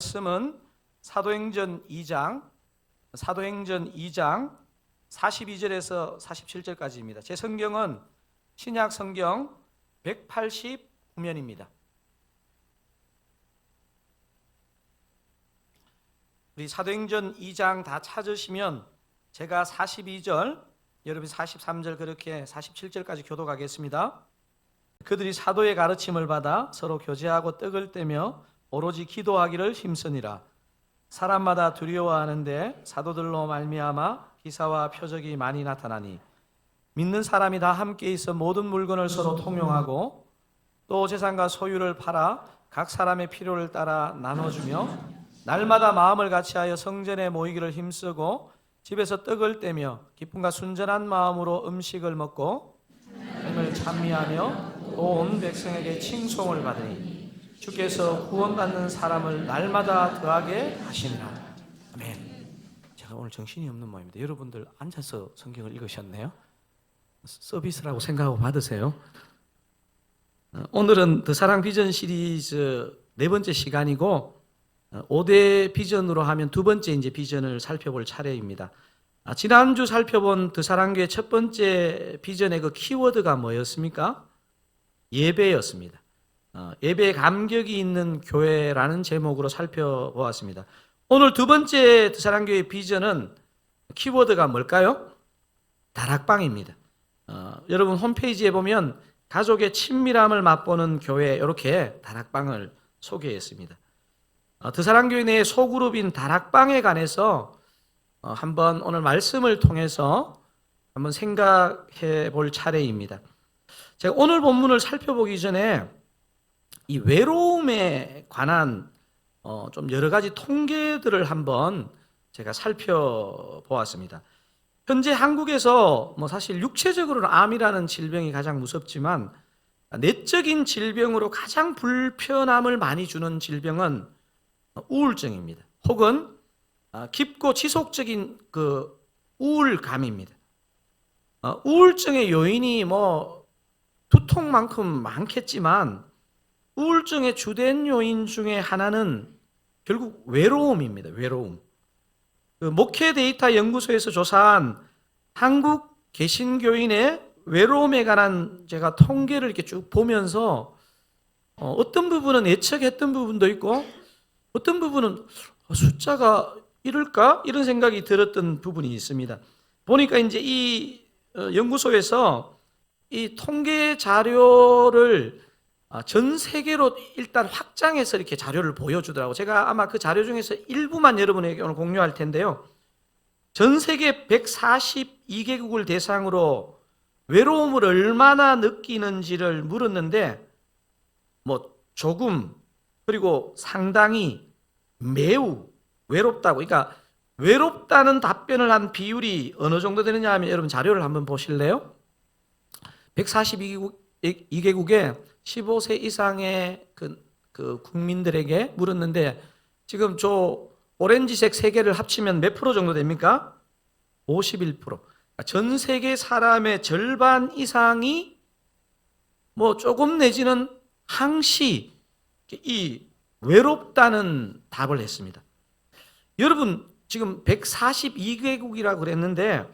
말씀은 사도행전 2장 42절에서 47절까지입니다. 제 성경은 신약 성경 189면입니다. 우리 사도행전 2장 다 찾으시면 제가 42절, 여러분이 43절 그렇게 47절까지 교독하겠습니다. 그들이 사도의 가르침을 받아 서로 교제하고 떡을 떼며 오로지 기도하기를 힘쓰니라. 사람마다 두려워하는데 사도들로 말미암아 기사와 표적이 많이 나타나니 믿는 사람이 다 함께 있어 모든 물건을 서로 통용하고 또 재산과 소유를 팔아 각 사람의 필요를 따라 나눠주며 날마다 마음을 같이하여 성전에 모이기를 힘쓰고 집에서 떡을 떼며 기쁨과 순전한 마음으로 음식을 먹고 하나님을 찬미하며 온 백성에게 칭송을 받으니 주께서 구원받는 사람을 날마다 더하게 하시니라. 아멘. 제가 오늘 정신이 없는 모양입니다. 여러분들 앉아서 성경을 읽으셨네요. 서비스라고 생각하고 받으세요. 오늘은 더 사랑 비전 시리즈 네 번째 시간이고 5대 비전으로 하면 두 번째 이제 비전을 살펴볼 차례입니다. 지난주 살펴본 더 사랑교회 첫 번째 비전의 그 키워드가 뭐였습니까? 예배였습니다. 예배에 감격이 있는 교회라는 제목으로 살펴보았습니다. 오늘 두 번째 더 사랑교회 비전은 키워드가 뭘까요? 다락방입니다. 여러분 홈페이지에 보면 가족의 친밀함을 맛보는 교회 이렇게 다락방을 소개했습니다. 더 사랑교회 내의 소그룹인 다락방에 관해서 한번 오늘 말씀을 통해서 한번 생각해 볼 차례입니다. 제가 오늘 본문을 살펴보기 전에 이 외로움에 관한 좀 여러 가지 통계들을 한번 제가 살펴보았습니다. 현재 한국에서 사실 육체적으로는 암이라는 질병이 가장 무섭지만 내적인 질병으로 가장 불편함을 많이 주는 질병은 우울증입니다. 혹은 깊고 지속적인 그 우울감입니다. 우울증의 요인이 두통만큼 많겠지만 우울증의 주된 요인 중에 하나는 결국 외로움입니다. 외로움. 그 목회 데이터 연구소에서 조사한 한국 개신교인의 외로움에 관한 제가 통계를 이렇게 쭉 보면서 어떤 부분은 예측했던 부분도 있고 어떤 부분은 숫자가 이럴까? 이런 생각이 들었던 부분이 있습니다. 보니까 이제 이 연구소에서 이 통계 자료를 전 세계로 일단 확장해서 이렇게 자료를 보여주더라고요. 제가 아마 그 자료 중에서 일부만 여러분에게 오늘 공유할 텐데요. 전 세계 142개국을 대상으로 외로움을 얼마나 느끼는지를 물었는데 조금 그리고 상당히 매우 외롭다고, 그러니까 외롭다는 답변을 한 비율이 어느 정도 되느냐 하면 여러분 자료를 한번 보실래요? 142개국에 15세 이상의 그 국민들에게 물었는데 지금 저 오렌지색 세 개를 합치면 몇 프로 정도 됩니까? 51%. 전 세계 사람의 절반 이상이 조금 내지는 항시 이 외롭다는 답을 했습니다. 여러분 지금 142개국이라고 그랬는데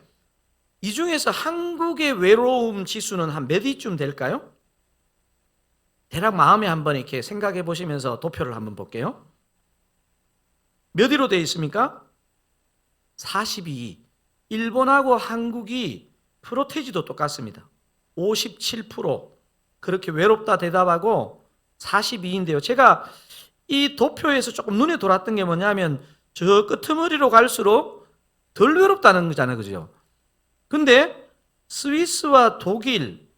이 중에서 한국의 외로움 지수는 한 몇 위쯤 될까요? 대략 마음에 한번 이렇게 생각해 보시면서 도표를 한번 볼게요. 몇 위로 되어 있습니까? 42위. 일본하고 한국이 프로테이지도 똑같습니다. 57% 그렇게 외롭다 대답하고 42인데요. 제가 이 도표에서 조금 눈에 돌았던 게 뭐냐면 저 끄트머리로 갈수록 덜 외롭다는 거잖아요. 그죠? 근데 스위스와 독일,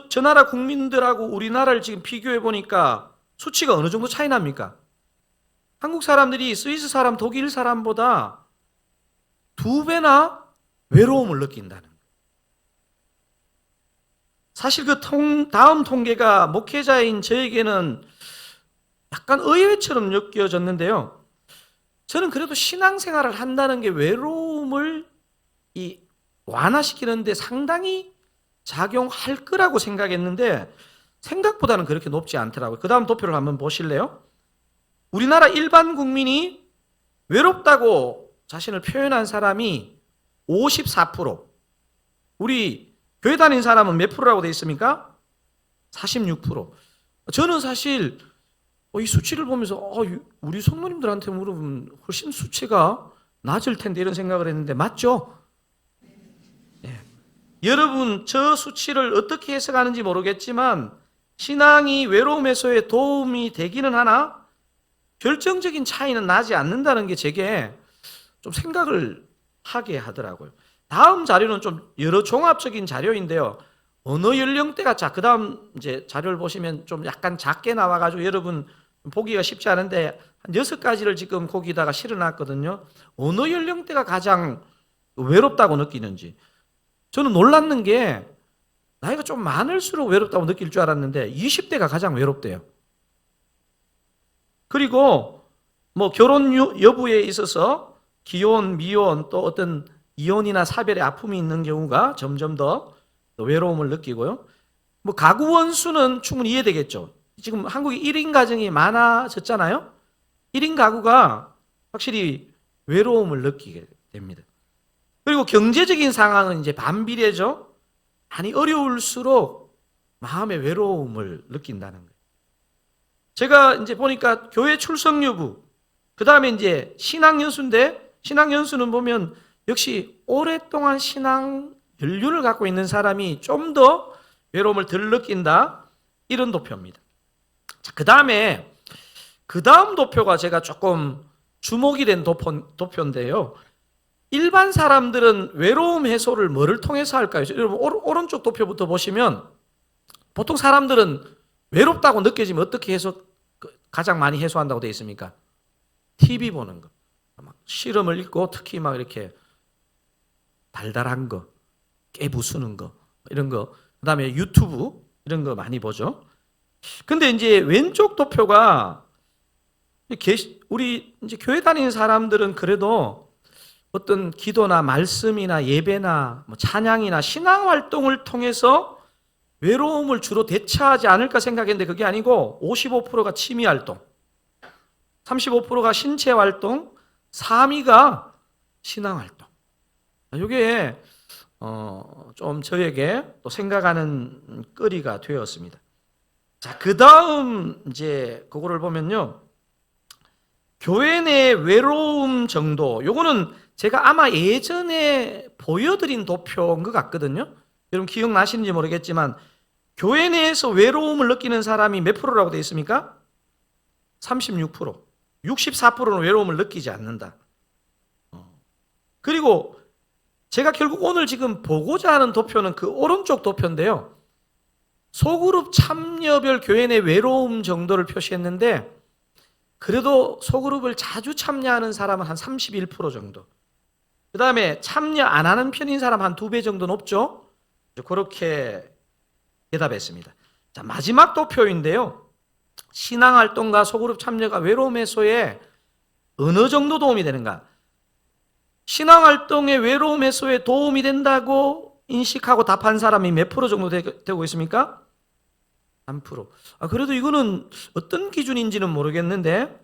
저 나라 국민들하고 우리나라를 지금 비교해 보니까 수치가 어느 정도 차이 납니까? 한국 사람들이 스위스 사람, 독일 사람보다 2배나 외로움을 느낀다는 거예요. 사실 그 다음 통계가 목회자인 저에게는 약간 의외처럼 느껴졌는데요. 저는 그래도 신앙생활을 한다는 게 외로움을 완화시키는데 상당히 작용할 거라고 생각했는데 생각보다는 그렇게 높지 않더라고요. 그 다음 도표를 한번 보실래요? 우리나라 일반 국민이 외롭다고 자신을 표현한 사람이 54%. 우리 교회 다니는 사람은 몇 프로라고 되어 있습니까? 46%. 저는 사실 이 수치를 보면서 우리 성도님들한테 물어보면 훨씬 수치가 낮을 텐데 이런 생각을 했는데 맞죠? 네. 여러분 저 수치를 어떻게 해석하는지 모르겠지만 신앙이 외로움 해소에 도움이 되기는 하나 결정적인 차이는 나지 않는다는 게 제게 좀 생각을 하게 하더라고요. 다음 자료는 좀 여러 종합적인 자료인데요. 언어 연령대가 그 다음 이제 자료를 보시면 좀 약간 작게 나와가지고 여러분 보기가 쉽지 않은데 한 6가지를 지금 거기다가 실어놨거든요. 어느 연령대가 가장 외롭다고 느끼는지. 저는 놀랐는 게 나이가 좀 많을수록 외롭다고 느낄 줄 알았는데 20대가 가장 외롭대요. 그리고 뭐 결혼 여부에 있어서 기혼, 미혼 또 어떤 이혼이나 사별의 아픔이 있는 경우가 점점 더 외로움을 느끼고요. 뭐 가구 원수는 충분히 이해되겠죠. 지금 한국에 1인 가정이 많아졌잖아요. 1인 가구가 확실히 외로움을 느끼게 됩니다. 그리고 경제적인 상황은 이제 반비례죠. 많이 어려울수록 마음의 외로움을 느낀다는 거예요. 제가 이제 보니까 교회 출석 여부, 그 다음에 이제 신앙연수인데, 신앙연수는 보면 역시 오랫동안 신앙 연륜을 갖고 있는 사람이 좀 더 외로움을 덜 느낀다, 이런 도표입니다. 자, 그 다음 도표가 제가 조금 주목이 된 도표인데요. 일반 사람들은 외로움 해소를 뭐를 통해서 할까요? 여러분 오른쪽 도표부터 보시면 보통 사람들은 외롭다고 느껴지면 어떻게 가장 많이 해소한다고 되어 있습니까? TV 보는 거, 막 실험을 읽고 특히 막 이렇게 달달한 거, 깨부수는 거 이런 거, 그 다음에 유튜브 이런 거 많이 보죠. 근데 이제 왼쪽 도표가 우리 이제 교회 다니는 사람들은 그래도 어떤 기도나 말씀이나 예배나 뭐 찬양이나 신앙 활동을 통해서 외로움을 주로 대처하지 않을까 생각했는데 그게 아니고 55%가 취미 활동, 35%가 신체 활동, 3위가 신앙 활동. 이게 좀 저에게 또 생각하는 거리가 되었습니다. 자, 그 다음 이제 그거를 보면요. 교회 내 외로움 정도, 요거는 제가 아마 예전에 보여드린 도표인 것 같거든요. 여러분 기억나시는지 모르겠지만 교회 내에서 외로움을 느끼는 사람이 몇 프로라고 되어 있습니까? 36%. 64%는 외로움을 느끼지 않는다. 그리고 제가 결국 오늘 지금 보고자 하는 도표는 그 오른쪽 도표인데요. 소그룹 참여별 교회 내 외로움 정도를 표시했는데 그래도 소그룹을 자주 참여하는 사람은 한 31% 정도. 그 다음에 참여 안 하는 편인 사람 한 2배 정도 높죠? 그렇게 대답했습니다. 자, 마지막 도표인데요. 신앙활동과 소그룹 참여가 외로움 해소에 어느 정도 도움이 되는가? 신앙활동의 외로움 해소에 도움이 된다고 인식하고 답한 사람이 몇 프로 정도 되고 있습니까? 3%. 그래도 이거는 어떤 기준인지는 모르겠는데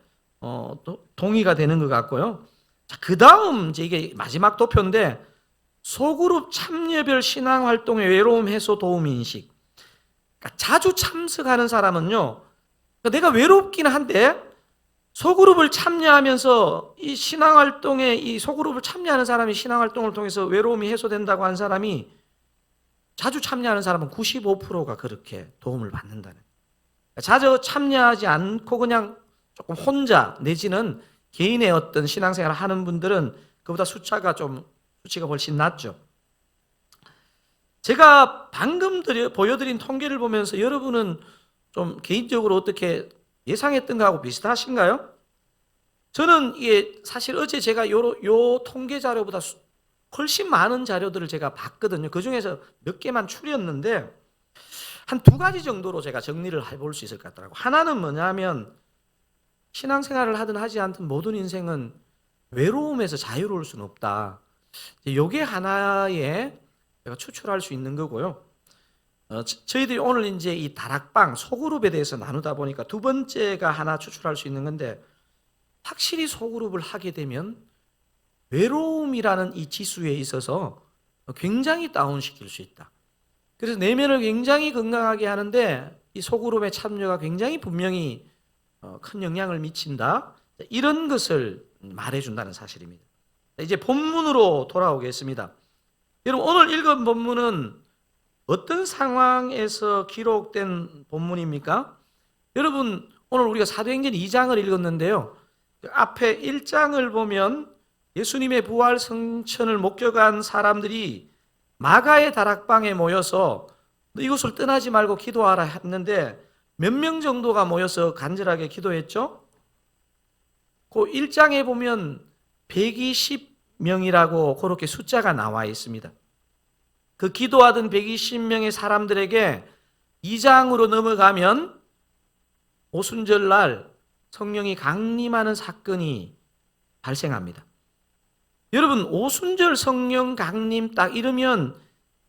동의가 되는 것 같고요. 자, 그 다음 이제 이게 마지막 도표인데 소그룹 참여별 신앙활동의 외로움 해소 도움 인식. 그러니까 자주 참석하는 사람은요. 그러니까 내가 외롭긴 한데 소그룹을 참여하면서 이 신앙활동에 이 소그룹을 참여하는 사람이 신앙활동을 통해서 외로움이 해소된다고 한 사람이 자주 참여하는 사람은 95%가 그렇게 도움을 받는다는. 자주 참여하지 않고 그냥 조금 혼자 내지는 개인의 어떤 신앙생활을 하는 분들은 그보다 수치가 훨씬 낮죠. 제가 방금 보여드린 통계를 보면서 여러분은 좀 개인적으로 어떻게 예상했던 거하고 비슷하신가요? 저는 이게 사실 어제 제가 요 통계 자료보다 훨씬 많은 자료들을 제가 봤거든요. 그 중에서 몇 개만 추렸는데 한 2가지 정도로 제가 정리를 해볼 수 있을 것 같더라고요. 하나는 뭐냐면 신앙생활을 하든 하지 않든 모든 인생은 외로움에서 자유로울 수는 없다. 이게 하나의 제가 추출할 수 있는 거고요. 저희들이 오늘 이제 이 다락방 소그룹에 대해서 나누다 보니까 2번째가 하나 추출할 수 있는 건데 확실히 소그룹을 하게 되면 외로움이라는 이 지수에 있어서 굉장히 다운시킬 수 있다. 그래서 내면을 굉장히 건강하게 하는데 이 소그룹의 참여가 굉장히 분명히 큰 영향을 미친다. 이런 것을 말해준다는 사실입니다. 이제 본문으로 돌아오겠습니다. 여러분, 오늘 읽은 본문은 어떤 상황에서 기록된 본문입니까? 여러분, 오늘 우리가 사도행전 2장을 읽었는데요. 앞에 1장을 보면 예수님의 부활 성천을 목격한 사람들이 마가의 다락방에 모여서 이곳을 떠나지 말고 기도하라 했는데 몇 명 정도가 모여서 간절하게 기도했죠? 그 1장에 보면 120명이라고 그렇게 숫자가 나와 있습니다. 그 기도하던 120명의 사람들에게 2장으로 넘어가면 오순절날 성령이 강림하는 사건이 발생합니다. 여러분, 오순절 성령 강림 딱 이러면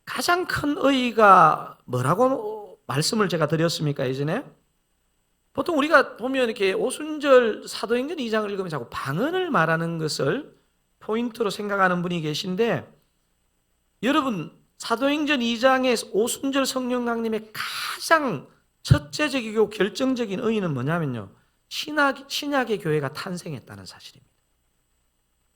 가장 큰 의의가 뭐라고 말씀을 제가 드렸습니까, 예전에? 보통 우리가 보면 이렇게 오순절 사도행전 2장을 읽으면 자꾸 방언을 말하는 것을 포인트로 생각하는 분이 계신데, 여러분, 사도행전 2장의 오순절 성령 강림의 가장 첫째적이고 결정적인 의의는 뭐냐면요, 신약의 교회가 탄생했다는 사실입니다.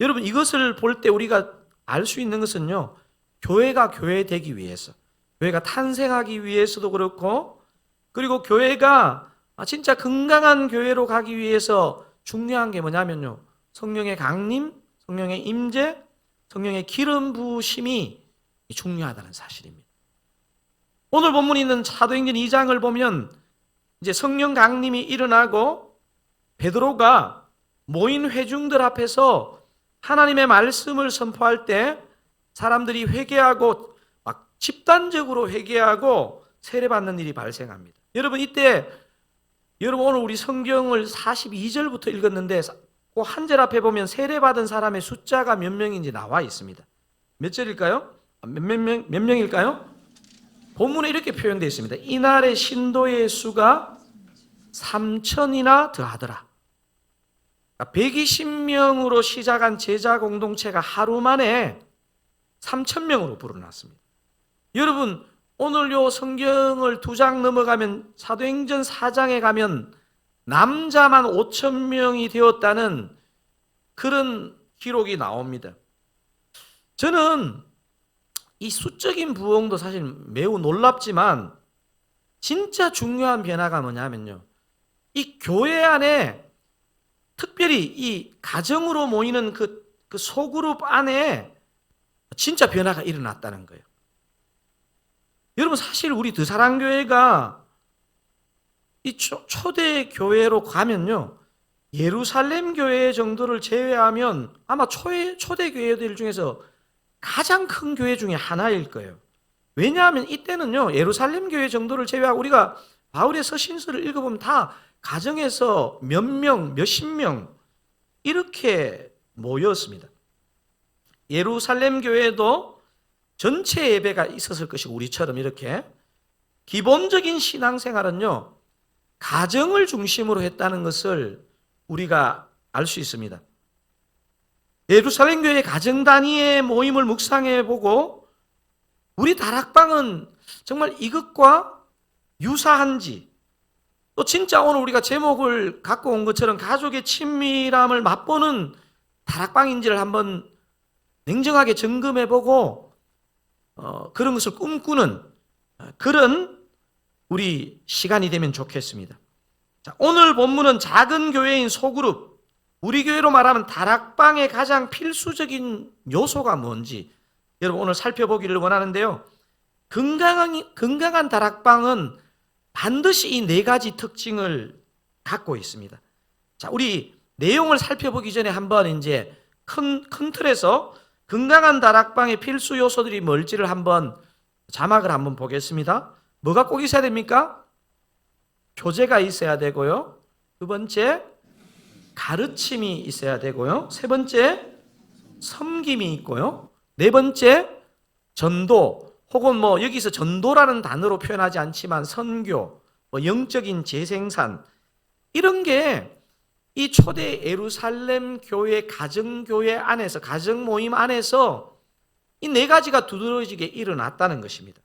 여러분, 이것을 볼 때 우리가 알 수 있는 것은요, 교회가 교회되기 위해서, 교회가 탄생하기 위해서도 그렇고, 그리고 교회가 진짜 건강한 교회로 가기 위해서 중요한 게 뭐냐면요, 성령의 강림, 성령의 임재, 성령의 기름 부으심이 중요하다는 사실입니다. 오늘 본문에 있는 사도행전 2장을 보면 이제 성령 강림이 일어나고 베드로가 모인 회중들 앞에서 하나님의 말씀을 선포할 때 사람들이 회개하고 막 집단적으로 회개하고 세례받는 일이 발생합니다. 여러분, 이때 여러분 오늘 우리 성경을 42절부터 읽었는데 그 한 절 앞에 보면 세례받은 사람의 숫자가 몇 명인지 나와 있습니다. 몇 절일까요? 몇 명일까요? 본문에 이렇게 표현되어 있습니다. 이날의 신도의 수가 3,000이나 더하더라. 120명으로 시작한 제자 공동체가 하루 만에 3,000명으로 불어났습니다. 여러분, 오늘 요 성경을 2장 넘어가면 사도행전 4장에 가면 남자만 5,000명이 되었다는 그런 기록이 나옵니다. 저는 이 수적인 부흥도 사실 매우 놀랍지만 진짜 중요한 변화가 뭐냐면요, 이 교회 안에 특별히 이 가정으로 모이는 그 소그룹 안에 진짜 변화가 일어났다는 거예요. 여러분, 사실 우리 드사랑교회가 이 초대 교회로 가면요, 예루살렘 교회 정도를 제외하면 아마 초대 교회들 중에서 가장 큰 교회 중에 하나일 거예요. 왜냐하면 이때는요, 예루살렘 교회 정도를 제외하고 우리가 바울의 서신서를 읽어보면 다 가정에서 몇 명, 몇십 명 이렇게 모였습니다. 예루살렘 교회도 전체 예배가 있었을 것이고 우리처럼 이렇게 기본적인 신앙생활은요, 가정을 중심으로 했다는 것을 우리가 알 수 있습니다. 예루살렘 교회 가정 단위의 모임을 묵상해 보고 우리 다락방은 정말 이것과 유사한지, 또 진짜 오늘 우리가 제목을 갖고 온 것처럼 가족의 친밀함을 맛보는 다락방인지를 한번 냉정하게 점검해 보고 그런 것을 꿈꾸는 그런 우리 시간이 되면 좋겠습니다. 자, 오늘 본문은 작은 교회인 소그룹, 우리 교회로 말하면 다락방의 가장 필수적인 요소가 뭔지 여러분 오늘 살펴보기를 원하는데요. 건강한 다락방은 반드시 이 4가지 특징을 갖고 있습니다. 자, 우리 내용을 살펴보기 전에 한번 이제 큰 틀에서 건강한 다락방의 필수 요소들이 뭘지를 한번 자막을 한번 보겠습니다. 뭐가 꼭 있어야 됩니까? 교제가 있어야 되고요. 2번째, 가르침이 있어야 되고요. 3번째, 섬김이 있고요. 4번째, 전도, 혹은 여기서 전도라는 단어로 표현하지 않지만 선교, 영적인 재생산, 이런 게 이 초대 예루살렘 교회 가정교회 안에서, 가정 모임 안에서 이 네 가지가 두드러지게 일어났다는 것입니다.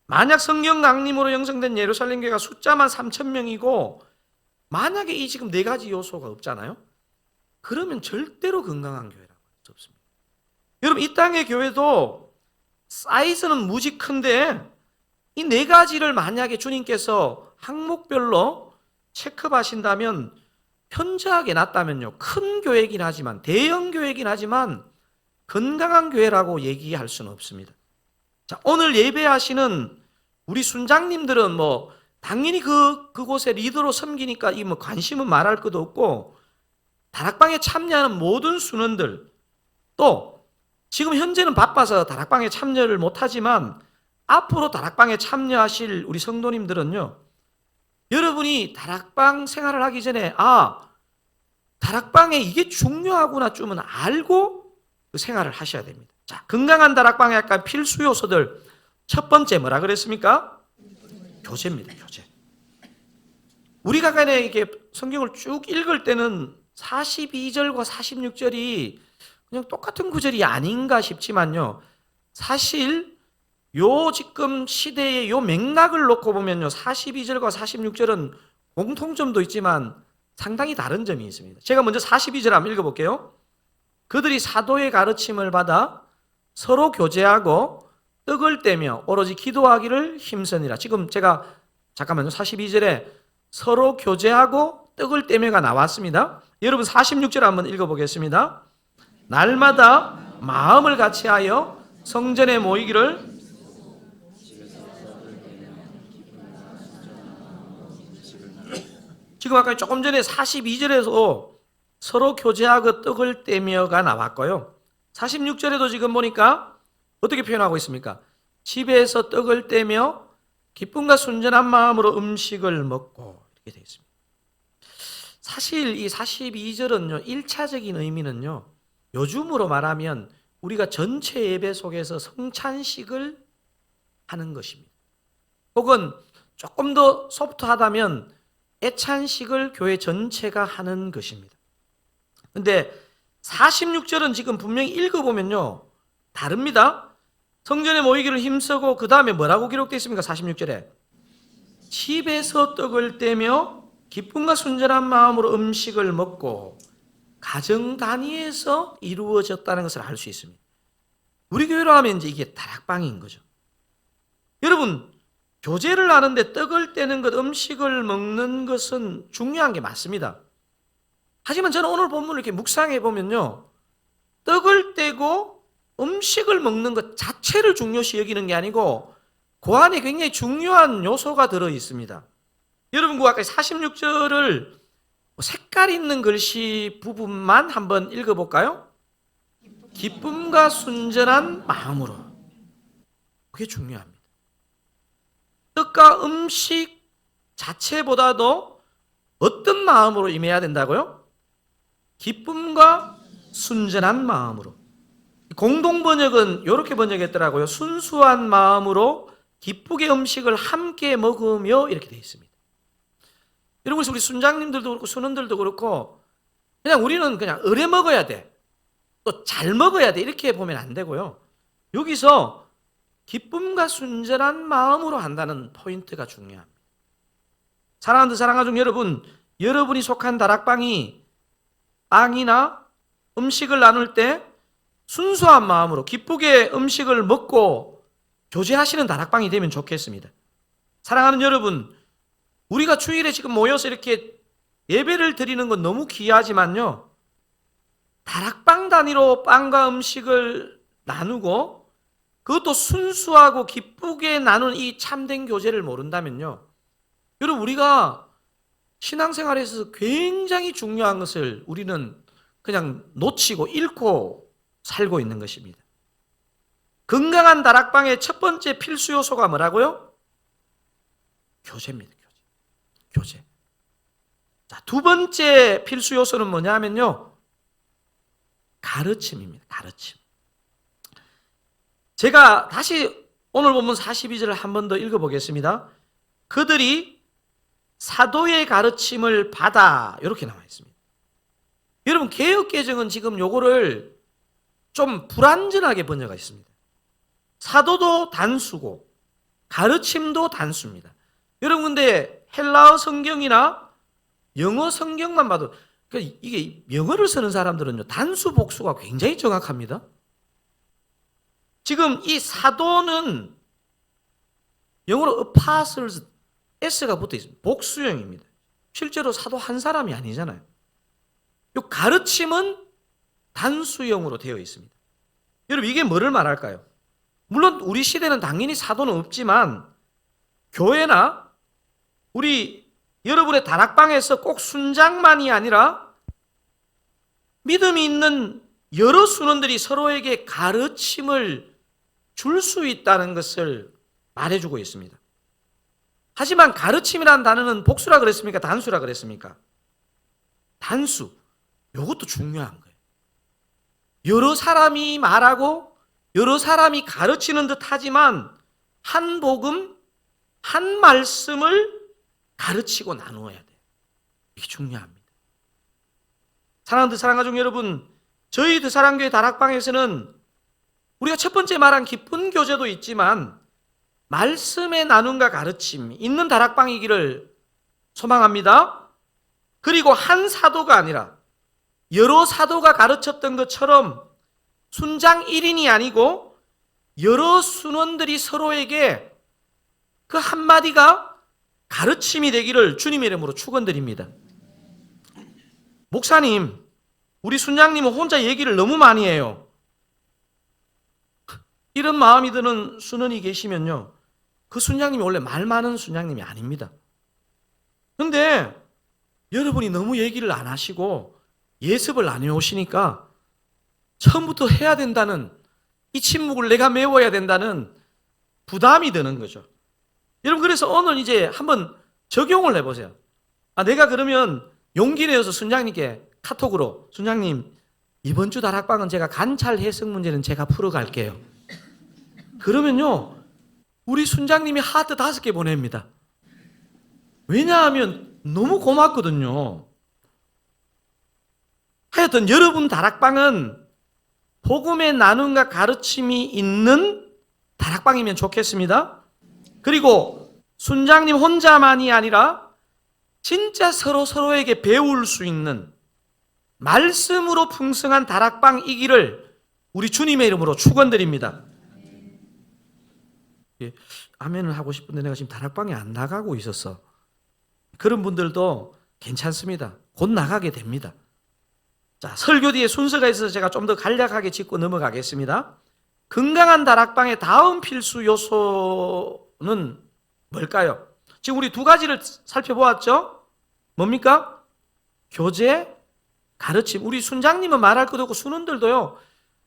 만약 성경 강림으로 형성된 예루살렘 교회가 숫자만 3,000명이고 만약에 이 지금 네 가지 요소가 없잖아요. 그러면 절대로 건강한 교회라고 할 수 없습니다. 여러분, 이 땅의 교회도 사이즈는 무지 큰데 이 네 가지를 만약에 주님께서 항목별로 체크하신다면 현저하게 낮다면요, 큰 교회이긴 하지만, 대형 교회이긴 하지만 건강한 교회라고 얘기할 수는 없습니다. 자, 오늘 예배하시는 우리 순장님들은 당연히 그곳에 리더로 섬기니까 이 관심은 말할 것도 없고, 다락방에 참여하는 모든 순원들, 또 지금 현재는 바빠서 다락방에 참여를 못하지만 앞으로 다락방에 참여하실 우리 성도님들은요, 여러분이 다락방 생활을 하기 전에 다락방에 이게 중요하구나 좀은 알고 그 생활을 하셔야 됩니다. 자, 건강한 다락방의 약간 필수 요소들, 첫 번째 뭐라 그랬습니까? 교제입니다. 교제. 우리가 간에 이게 성경을 쭉 읽을 때는 42절과 46절이 그냥 똑같은 구절이 아닌가 싶지만요, 사실 요 지금 시대의 요 맥락을 놓고 보면요, 42절과 46절은 공통점도 있지만 상당히 다른 점이 있습니다. 제가 먼저 42절 한번 읽어볼게요. 그들이 사도의 가르침을 받아 서로 교제하고 떡을 떼며 오로지 기도하기를 힘쓰니라. 지금 제가 잠깐만요, 42절에 서로 교제하고 떡을 떼며가 나왔습니다. 여러분 46절 한번 읽어보겠습니다. 날마다 마음을 같이하여 성전에 모이기를 지금 아까 조금 전에 42절에서 서로 교제하고 떡을 떼며가 나왔고요. 46절에도 지금 보니까 어떻게 표현하고 있습니까? 집에서 떡을 떼며 기쁨과 순전한 마음으로 음식을 먹고 이렇게 되어 있습니다. 사실 이 42절은요, 1차적인 의미는요, 요즘으로 말하면 우리가 전체 예배 속에서 성찬식을 하는 것입니다. 혹은 조금 더 소프트하다면 애찬식을 교회 전체가 하는 것입니다. 근데 46절은 지금 분명히 읽어보면요, 다릅니다. 성전에 모이기를 힘쓰고 그 다음에 뭐라고 기록되어 있습니까? 46절에 집에서 떡을 떼며 기쁨과 순전한 마음으로 음식을 먹고 가정 단위에서 이루어졌다는 것을 알 수 있습니다. 우리 교회로 하면 이제 이게 다락방인 거죠. 여러분, 교제를 하는데 떡을 떼는 것, 음식을 먹는 것은 중요한 게 맞습니다. 하지만 저는 오늘 본문을 이렇게 묵상해 보면요, 떡을 떼고 음식을 먹는 것 자체를 중요시 여기는 게 아니고 그 안에 굉장히 중요한 요소가 들어 있습니다. 여러분, 그 아까 46절을 색깔 있는 글씨 부분만 한번 읽어볼까요? 기쁨과 순전한 마음으로. 그게 중요합니다. 떡과 음식 자체보다도 어떤 마음으로 임해야 된다고요? 기쁨과 순전한 마음으로. 공동 번역은 이렇게 번역했더라고요. 순수한 마음으로 기쁘게 음식을 함께 먹으며 이렇게 되어 있습니다. 여러분, 우리 순장님들도 그렇고 순원들도 그렇고 그냥 우리는 그냥 어려 먹어야 돼, 또 잘 먹어야 돼, 이렇게 보면 안 되고요. 여기서 기쁨과 순전한 마음으로 한다는 포인트가 중요합니다. 사랑하는 사랑하는 여러분, 여러분이 속한 다락방이 빵이나 음식을 나눌 때 순수한 마음으로 기쁘게 음식을 먹고 교제하시는 다락방이 되면 좋겠습니다. 사랑하는 여러분, 우리가 주일에 지금 모여서 이렇게 예배를 드리는 건 너무 귀하지만요, 다락방 단위로 빵과 음식을 나누고 그것도 순수하고 기쁘게 나눈 이 참된 교제를 모른다면요, 여러분, 우리가 신앙생활에서 굉장히 중요한 것을 우리는 그냥 놓치고 잃고 살고 있는 것입니다. 건강한 다락방의 첫 번째 필수 요소가 뭐라고요? 교제입니다. 교제. 자, 두 번째 필수 요소는 뭐냐면요, 가르침입니다. 가르침. 제가 다시 오늘 본문 42절을 한 번 더 읽어보겠습니다. 그들이 사도의 가르침을 받아 이렇게 나와 있습니다. 여러분 개역개정은 지금 요거를 좀 불완전하게 번역가 있습니다. 사도도 단수고 가르침도 단수입니다. 여러분 근데 헬라어 성경이나 영어 성경만 봐도 이게 영어를 쓰는 사람들은요 단수 복수가 굉장히 정확합니다. 지금 이 사도는 영어로 apostles S가 붙어 있습니다. 복수형입니다. 실제로 사도 한 사람이 아니잖아요. 이 가르침은 단수형으로 되어 있습니다. 여러분 이게 뭐를 말할까요? 물론 우리 시대는 당연히 사도는 없지만 교회나 우리 여러분의 다락방에서 꼭 순장만이 아니라 믿음이 있는 여러 순원들이 서로에게 가르침을 줄 수 있다는 것을 말해주고 있습니다. 하지만 가르침이라는 단어는 복수라 그랬습니까? 단수라 그랬습니까? 단수. 이것도 중요한 거예요. 여러 사람이 말하고 여러 사람이 가르치는 듯 하지만 한 복음, 한 말씀을 가르치고 나누어야 돼요. 이게 중요합니다. 사랑하는 사랑가족 여러분, 저희 드사랑교회 다락방에서는 우리가 첫 번째 말한 기쁜 교제도 있지만 말씀의 나눔과 가르침이 있는 다락방이기를 소망합니다. 그리고 한 사도가 아니라 여러 사도가 가르쳤던 것처럼 순장 1인이 아니고 여러 순원들이 서로에게 그 한마디가 가르침이 되기를 주님의 이름으로 축원드립니다. 목사님, 우리 순장님은 혼자 얘기를 너무 많이 해요. 이런 마음이 드는 순원이 계시면요, 그 순장님이 원래 말 많은 순장님이 아닙니다. 그런데 여러분이 너무 얘기를 안 하시고 예습을 안 해오시니까 처음부터 해야 된다는, 이 침묵을 내가 메워야 된다는 부담이 드는 거죠. 여러분 그래서 오늘 이제 한번 적용을 해보세요. 내가 그러면 용기 내어서 순장님께 카톡으로 순장님 이번 주 다락방은 제가 관찰 해석 문제는 제가 풀어갈게요. 그러면요 우리 순장님이 하트 5개 보냅니다. 왜냐하면 너무 고맙거든요. 하여튼 여러분 다락방은 복음의 나눔과 가르침이 있는 다락방이면 좋겠습니다. 그리고 순장님 혼자만이 아니라 진짜 서로에게 배울 수 있는 말씀으로 풍성한 다락방이기를 우리 주님의 이름으로 축원드립니다. 아멘을 하고 싶은데 내가 지금 다락방에 안 나가고 있었어. 그런 분들도 괜찮습니다. 곧 나가게 됩니다. 자, 설교 뒤에 순서가 있어서 제가 좀 더 간략하게 짚고 넘어가겠습니다. 건강한 다락방의 다음 필수 요소는 뭘까요? 지금 우리 두 가지를 살펴보았죠? 뭡니까? 교제, 가르침. 우리 순장님은 말할 것도 없고 순원들도요.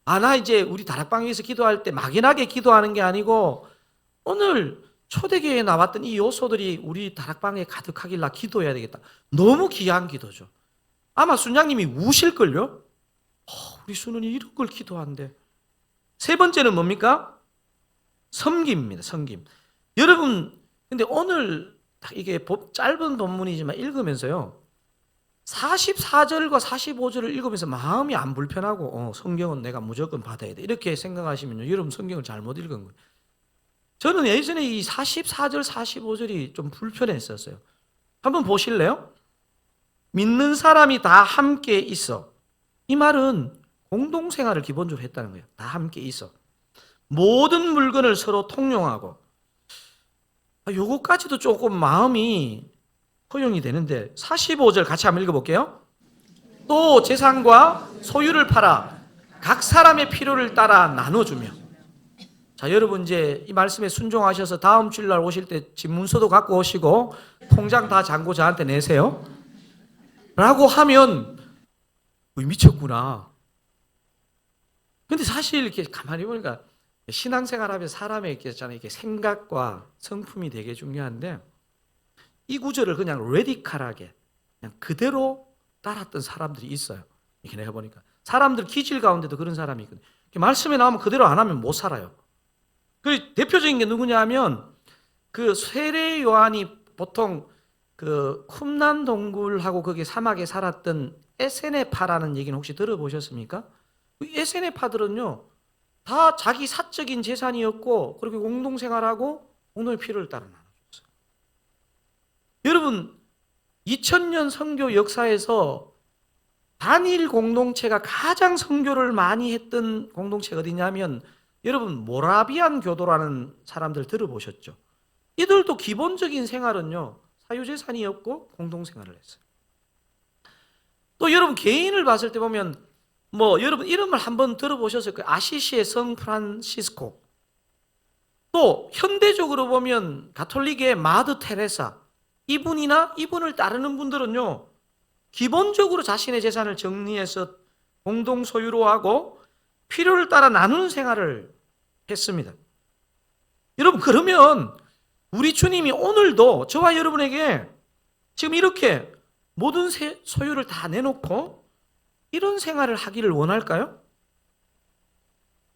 나 이제 우리 다락방에서 기도할 때 막연하게 기도하는 게 아니고 오늘 초대교회에 나왔던 이 요소들이 우리 다락방에 가득하길 나 기도해야 되겠다. 너무 귀한 기도죠. 아마 순장님이 우실걸요? 우리 순원이 이런 걸 기도한대. 세 번째는 뭡니까? 섬김입니다. 섬김. 여러분 근데 오늘 이게 짧은 본문이지만 읽으면서요 44절과 45절을 읽으면서 마음이 안 불편하고 성경은 내가 무조건 받아야 돼 이렇게 생각하시면요 여러분 성경을 잘못 읽은 거예요. 저는 예전에 이 44절 45절이 좀 불편했었어요. 한번 보실래요? 믿는 사람이 다 함께 있어. 이 말은 공동생활을 기본적으로 했다는 거예요. 다 함께 있어. 모든 물건을 서로 통용하고. 요거까지도 조금 마음이 허용이 되는데 45절 같이 한번 읽어볼게요. 또 재산과 소유를 팔아 각 사람의 필요를 따라 나눠주며. 자, 여러분 이제 이 말씀에 순종하셔서 다음 주일날 오실 때 집문서도 갖고 오시고 통장 다 잔고 저한테 내세요. 라고 하면 미쳤구나. 근데 사실 이렇게 가만히 보니까 신앙생활하면서 사람의 이렇게 생각과 성품이 되게 중요한데 이 구절을 그냥 레디컬하게 그냥 그대로 따랐던 사람들이 있어요. 이렇게 내가 보니까 사람들 기질 가운데도 그런 사람이 있거든요. 말씀에 나오면 그대로 안 하면 못 살아요. 그 대표적인 게 누구냐 하면 그 세례 요한이 보통 그 쿰난 동굴하고 거기 사막에 살았던 에세네파라는 얘기는 혹시 들어보셨습니까? 그 에세네파들은요 다 자기 사적인 재산이었고 그렇게 공동생활하고 공동의 필요를 따라 나눠줬어요. 여러분 2000년 선교 역사에서 단일 공동체가 가장 선교를 많이 했던 공동체가 어디냐면 여러분 모라비안 교도라는 사람들 들어보셨죠? 이들도 기본적인 생활은요 사유재산이었고 공동생활을 했어요. 또 여러분 개인을 봤을 때 보면 뭐 여러분 이름을 한번 들어보셨을 거예요. 아시시의 성 프란시스코. 또 현대적으로 보면 가톨릭의 마드 테레사. 이분이나 이분을 따르는 분들은요 기본적으로 자신의 재산을 정리해서 공동 소유로 하고 필요를 따라 나누는 생활을 했습니다. 여러분 그러면 우리 주님이 오늘도 저와 여러분에게 지금 이렇게 모든 소유를 다 내놓고 이런 생활을 하기를 원할까요?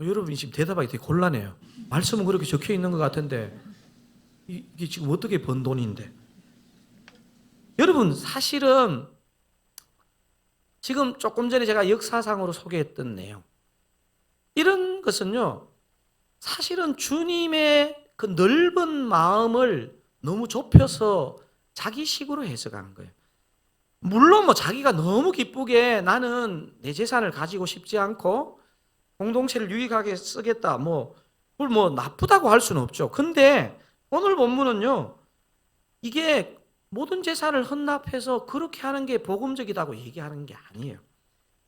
여러분이 지금 대답하기 되게 곤란해요. 말씀은 그렇게 적혀 있는 것 같은데 이게 지금 어떻게 번 돈인데? 여러분 사실은 지금 조금 전에 제가 역사상으로 소개했던 내용 이런 것은요 사실은 주님의 그 넓은 마음을 너무 좁혀서 자기식으로 해석하는 거예요. 물론 뭐 자기가 너무 기쁘게 나는 내 재산을 가지고 싶지 않고 공동체를 유익하게 쓰겠다 그걸 뭐 나쁘다고 할 수는 없죠. 근데 오늘 본문은요 이게 모든 재산을 헌납해서 그렇게 하는 게 복음적이다고 얘기하는 게 아니에요.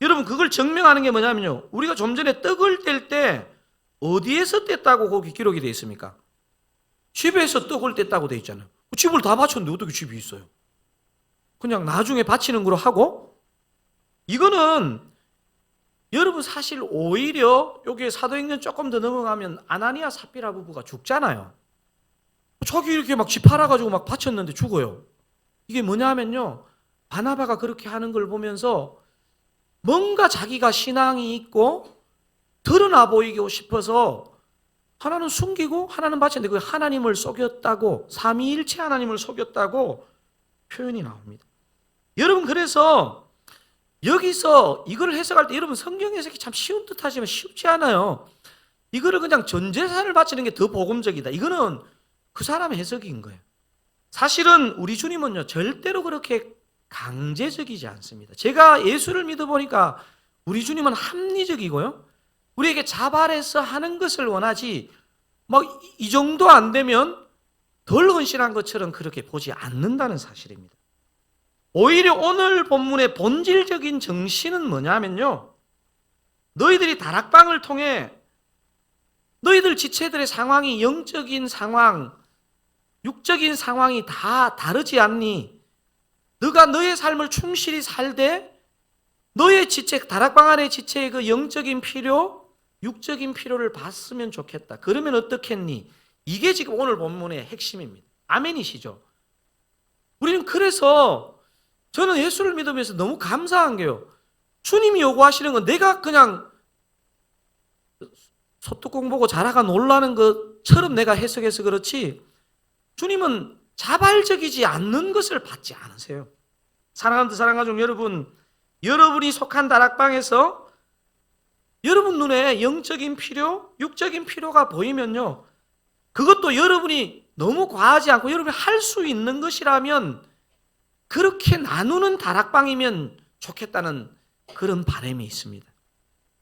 여러분 그걸 증명하는 게 뭐냐면요 우리가 좀 전에 떡을 뗄 때 어디에서 뗐다고 거기 기록이 되어 있습니까? 집에서 떡을 뗐다고 되어 있잖아요. 집을 다 바쳤는데 어떻게 집이 있어요? 그냥 나중에 바치는 걸로 하고 이거는 여러분 사실 오히려 여기에 사도행전 조금 더 넘어가면 아나니아 삽비라 부부가 죽잖아요. 자기 이렇게 막 집 팔아가지고 막 바쳤는데 죽어요. 이게 뭐냐면요 바나바가 그렇게 하는 걸 보면서 뭔가 자기가 신앙이 있고 드러나 보이고 싶어서 하나는 숨기고 하나는 바쳤는데 그 하나님을 속였다고 삼위일체 하나님을 속였다고 표현이 나옵니다. 여러분 그래서 여기서 이걸 해석할 때 여러분 성경 해석이 참 쉬운 듯 하지만 쉽지 않아요. 이거를 그냥 전 재산을 바치는 게 더 복음적이다. 이거는 그 사람의 해석인 거예요. 사실은 우리 주님은요 절대로 그렇게 강제적이지 않습니다. 제가 예수를 믿어보니까 우리 주님은 합리적이고요 우리에게 자발해서 하는 것을 원하지 막 이 정도 안 되면 덜 헌신한 것처럼 그렇게 보지 않는다는 사실입니다. 오히려 오늘 본문의 본질적인 정신은 뭐냐면요 너희들이 다락방을 통해 너희들 지체들의 상황이 영적인 상황 육적인 상황이 다 다르지 않니? 너가 너의 삶을 충실히 살되 너의 지체, 다락방 안의 지체의 그 영적인 필요, 육적인 필요를 봤으면 좋겠다. 그러면 어떻겠니? 이게 지금 오늘 본문의 핵심입니다. 아멘이시죠? 우리는 그래서 저는 예수를 믿으면서 너무 감사한 게요. 주님이 요구하시는 건 내가 그냥 소뚜껑 보고 자라가 놀라는 것처럼 내가 해석해서 그렇지 주님은 자발적이지 않는 것을 받지 않으세요. 사랑하는 사랑가족 여러분, 여러분이 속한 다락방에서 여러분 눈에 영적인 필요, 육적인 필요가 보이면요 그것도 여러분이 너무 과하지 않고 여러분이 할 수 있는 것이라면 그렇게 나누는 다락방이면 좋겠다는 그런 바람이 있습니다.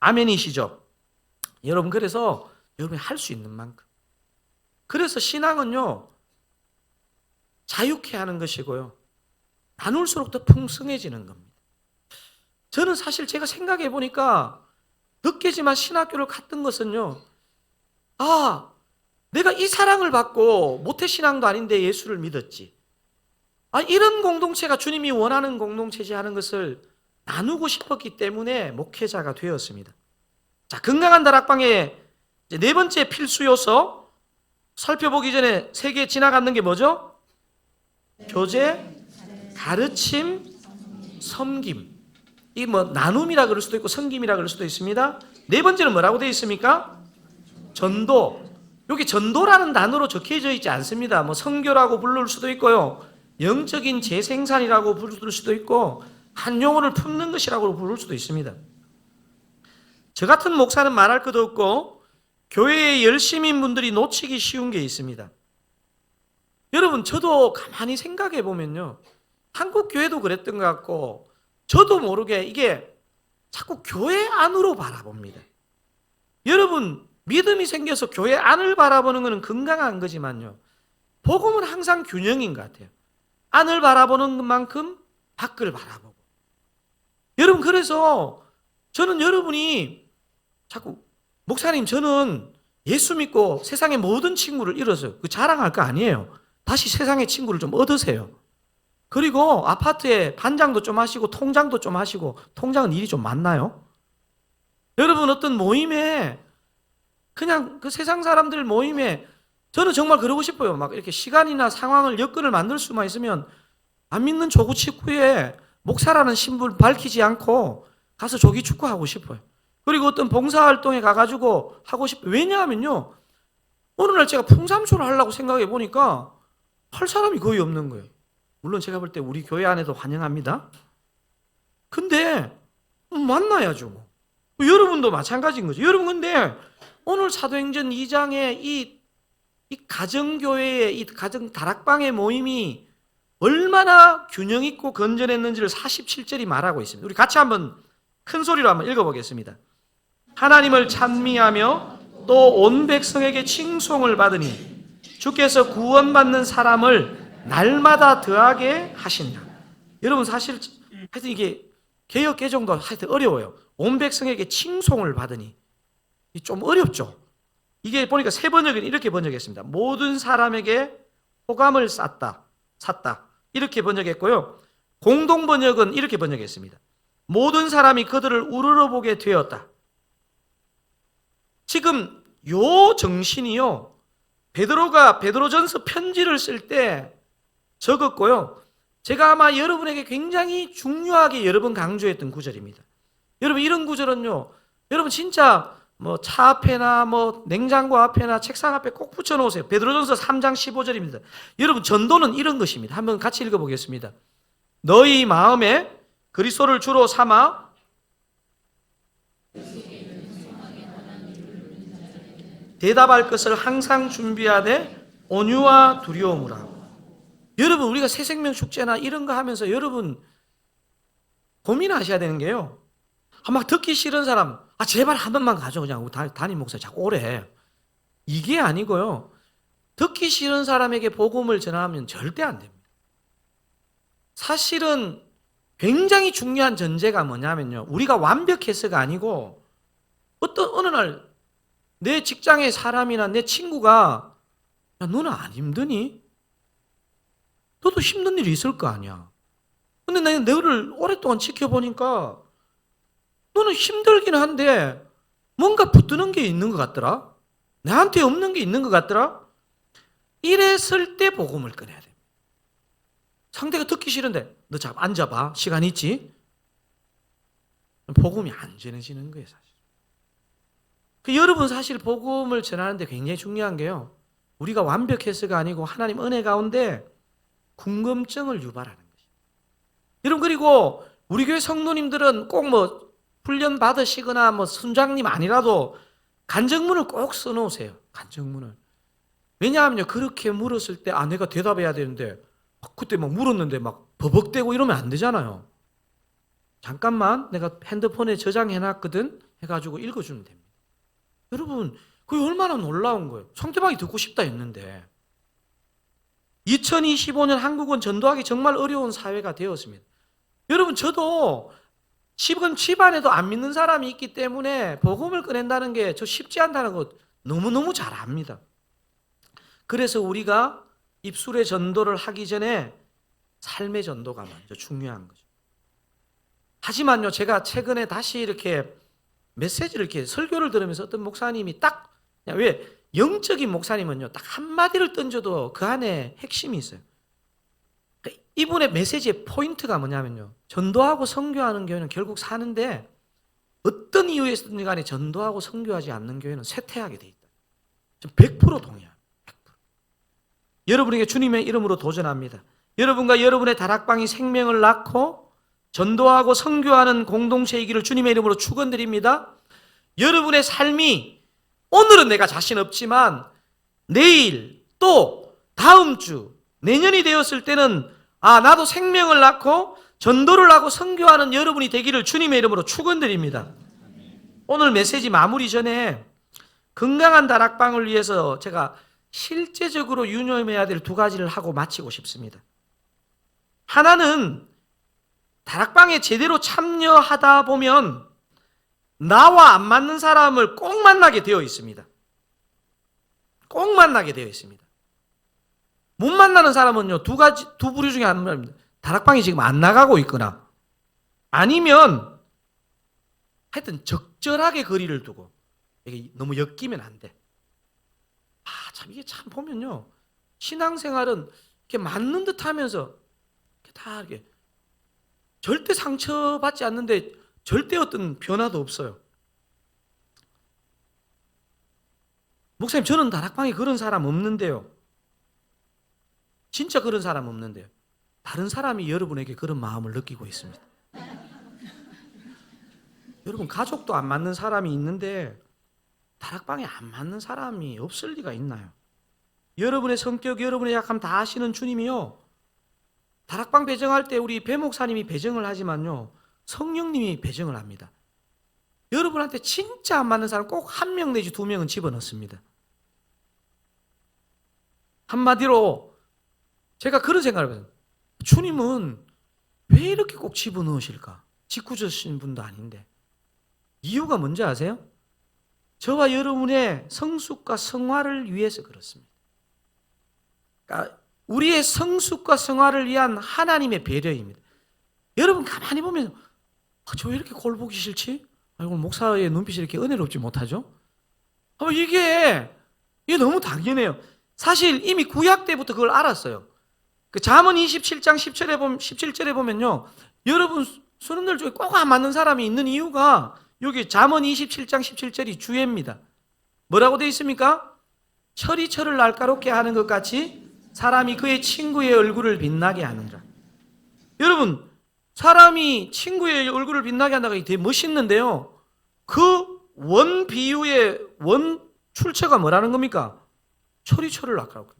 아멘이시죠? 여러분 그래서 여러분이 할 수 있는 만큼 그래서 신앙은요 자유케 하는 것이고요 나눌수록 더 풍성해지는 겁니다. 저는 사실 제가 생각해 보니까 늦게지만 신학교를 갔던 것은요 내가 이 사랑을 받고 모태신앙도 아닌데 예수를 믿었지 이런 공동체가 주님이 원하는 공동체지 하는 것을 나누고 싶었기 때문에 목회자가 되었습니다. 자, 건강한 다락방의 네 번째 필수 요소 살펴보기 전에 세 개 지나갔는 게 뭐죠? 교제, 가르침, 섬김. 이 뭐 나눔이라 그럴 수도 있고 섬김이라 그럴 수도 있습니다. 네 번째는 뭐라고 되어 있습니까? 전도. 여기 전도라는 단어로 적혀져 있지 않습니다. 뭐 선교라고 부를 수도 있고요. 영적인 재생산이라고 부를 수도 있고 한 영혼을 품는 것이라고 부를 수도 있습니다. 저 같은 목사는 말할 것도 없고 교회의 열심인 분들이 놓치기 쉬운 게 있습니다. 여러분, 저도 가만히 생각해 보면요, 한국 교회도 그랬던 것 같고 저도 모르게 이게 자꾸 교회 안으로 바라봅니다. 여러분, 믿음이 생겨서 교회 안을 바라보는 것은 건강한 거지만요, 복음은 항상 균형인 것 같아요. 안을 바라보는 만큼 밖을 바라보고. 여러분, 그래서 저는 여러분이 자꾸 목사님, 저는 예수 믿고 세상의 모든 친구를 잃어서 그 자랑할 거 아니에요. 다시 세상의 친구를 좀 얻으세요. 그리고 아파트에 반장도 좀 하시고 통장도 좀 하시고. 통장은 일이 좀 많나요? 여러분, 어떤 모임에 그냥 그 세상 사람들 모임에 저는 정말 그러고 싶어요. 막 이렇게 시간이나 상황을 여건을 만들 수만 있으면 안 믿는 조구 축구에 목사라는 신분 밝히지 않고 가서 조기 축구하고 싶어요. 그리고 어떤 봉사활동에 가가지고 하고 싶어요. 왜냐하면요, 어느 날 제가 풍삼쇼를 하려고 생각해 보니까 할 사람이 거의 없는 거예요. 물론 제가 볼 때 우리 교회 안에도 환영합니다. 근데 만나야죠. 뭐. 여러분도 마찬가지인 거죠. 여러분, 근데 오늘 사도행전 2장의 이 가정교회의 이 가정 다락방의 모임이 얼마나 균형 있고 건전했는지를 47절이 말하고 있습니다. 우리 같이 한번 큰 소리로 한번 읽어보겠습니다. 하나님을 찬미하며 또 온 백성에게 칭송을 받으니 주께서 구원받는 사람을 날마다 더하게 하신다. 여러분, 사실 하여튼 이게 개역 개정도 하여튼 어려워요. 온 백성에게 칭송을 받으니 좀 어렵죠. 이게 보니까 세 번역은 이렇게 번역했습니다. 모든 사람에게 호감을 샀다. 이렇게 번역했고요. 공동 번역은 이렇게 번역했습니다. 모든 사람이 그들을 우러러보게 되었다. 지금 요 정신이요, 베드로가 베드로전서 편지를 쓸 때 적었고요. 제가 아마 여러분에게 굉장히 중요하게 여러 번 강조했던 구절입니다. 여러분, 이런 구절은요, 여러분 진짜 뭐 차 앞에나 뭐 냉장고 앞에나 책상 앞에 꼭 붙여 놓으세요. 베드로전서 3장 15절입니다. 여러분, 전도는 이런 것입니다. 한번 같이 읽어보겠습니다. 너희 마음에 그리스도를 주로 삼아 대답할 것을 항상 준비하되 온유와 두려움을 하고. 여러분, 우리가 새생명 축제나 이런 거 하면서 여러분 고민하셔야 되는 게요, 막 듣기 싫은 사람, 제발 한 번만 가죠. 그냥 담임 목사 자꾸 오래. 이게 아니고요, 듣기 싫은 사람에게 복음을 전하면 절대 안 됩니다. 사실은 굉장히 중요한 전제가 뭐냐면요, 우리가 완벽해서가 아니고 어떤 어느 날 내 직장의 사람이나 내 친구가 야, 너는 안 힘드니? 너도 힘든 일이 있을 거 아니야. 근데 내가 너를 오랫동안 지켜보니까 너는 힘들긴 한데 뭔가 붙드는 게 있는 것 같더라. 나한테 없는 게 있는 것 같더라. 이랬을 때 복음을 꺼내야 돼. 상대가 듣기 싫은데 너 잠깐 앉아봐. 시간 있지? 복음이 안 전해지는 거예요, 사실. 여러분, 사실 복음을 전하는데 굉장히 중요한 게요, 우리가 완벽해서가 아니고 하나님 은혜 가운데 궁금증을 유발하는 것이에요. 여러분, 그리고 우리 교회 성도님들은 꼭 뭐 훈련 받으시거나 뭐 순장님 아니라도 간증문을 꼭 써놓으세요. 간증문을. 왜냐하면요, 그렇게 물었을 때 내가 대답해야 되는데 그때 막 물었는데 막 버벅대고 이러면 안 되잖아요. 잠깐만 내가 핸드폰에 저장해놨거든 해가지고 읽어주면 됩니다. 여러분, 그게 얼마나 놀라운 거예요. 상대방이 듣고 싶다 했는데. 2025년 한국은 전도하기 정말 어려운 사회가 되었습니다. 여러분, 저도 지금 집안에도 안 믿는 사람이 있기 때문에 복음을 꺼낸다는 게 저 쉽지 않다는 거 너무너무 잘 압니다. 그래서 우리가 입술의 전도를 하기 전에 삶의 전도가 먼저 중요한 거죠. 하지만요, 제가 최근에 다시 이렇게 메시지를 이렇게 설교를 들으면서 어떤 목사님이 딱, 왜 영적인 목사님은요, 딱 한마디를 던져도 그 안에 핵심이 있어요. 그러니까 이분의 메시지의 포인트가 뭐냐면요, 전도하고 선교하는 교회는 결국 사는데 어떤 이유에서든 간에 전도하고 선교하지 않는 교회는 쇠퇴하게 돼 있다. 100% 동의합니다. 100%. 여러분에게 주님의 이름으로 도전합니다. 여러분과 여러분의 다락방이 생명을 낳고 전도하고 선교하는 공동체이기를 주님의 이름으로 축원드립니다. 여러분의 삶이 오늘은 내가 자신 없지만 내일 또 다음 주 내년이 되었을 때는 나도 생명을 낳고 전도를 하고 선교하는 여러분이 되기를 주님의 이름으로 축원드립니다. 오늘 메시지 마무리 전에 건강한 다락방을 위해서 제가 실제적으로 유념해야 될 두 가지를 하고 마치고 싶습니다. 하나는 다락방에 제대로 참여하다 보면 나와 안 맞는 사람을 꼭 만나게 되어 있습니다. 꼭 만나게 되어 있습니다. 못 만나는 사람은요, 두 부류 중에 하나입니다. 다락방이 지금 안 나가고 있거나 아니면 하여튼 적절하게 거리를 두고 이게 너무 엮이면 안 돼. 참 이게 참 보면요, 신앙생활은 이렇게 맞는 듯 하면서 다 이렇게 절대 상처받지 않는데 절대 어떤 변화도 없어요. 목사님, 저는 다락방에 그런 사람 없는데요. 진짜 그런 사람 없는데요. 다른 사람이 여러분에게 그런 마음을 느끼고 있습니다. 여러분, 가족도 안 맞는 사람이 있는데 다락방에 안 맞는 사람이 없을 리가 있나요? 여러분의 성격, 여러분의 약함 다 아시는 주님이요, 다락방 배정할 때 우리 배 목사님이 배정을 하지만요, 성령님이 배정을 합니다. 여러분한테 진짜 안 맞는 사람 꼭 한 명 내지 두 명은 집어넣습니다. 한마디로 제가 그런 생각을 해요. 주님은 왜 이렇게 꼭 집어넣으실까? 짓궂으신 분도 아닌데. 이유가 뭔지 아세요? 저와 여러분의 성숙과 성화를 위해서 그렇습니다. 그러니까 우리의 성숙과 성화를 위한 하나님의 배려입니다. 여러분 가만히 보면 저 왜 이렇게 꼴 보기 싫지? 오늘 목사의 눈빛이 이렇게 은혜롭지 못하죠? 이게 너무 당연해요. 사실 이미 구약 때부터 그걸 알았어요. 그 잠언 27장 17절에 보면요, 여러분 수능들 중에 꼭 안 맞는 사람이 있는 이유가 여기 잠언 27장 17절이 주예입니다. 뭐라고 되어 있습니까? 철이 철을 날카롭게 하는 것 같이 사람이 그의 친구의 얼굴을 빛나게 하느니라. 여러분, 사람이 친구의 얼굴을 빛나게 한다가 되게 멋있는데요, 그 원 비유의 원 출처가 뭐라는 겁니까? 철이 철을 날카롭게.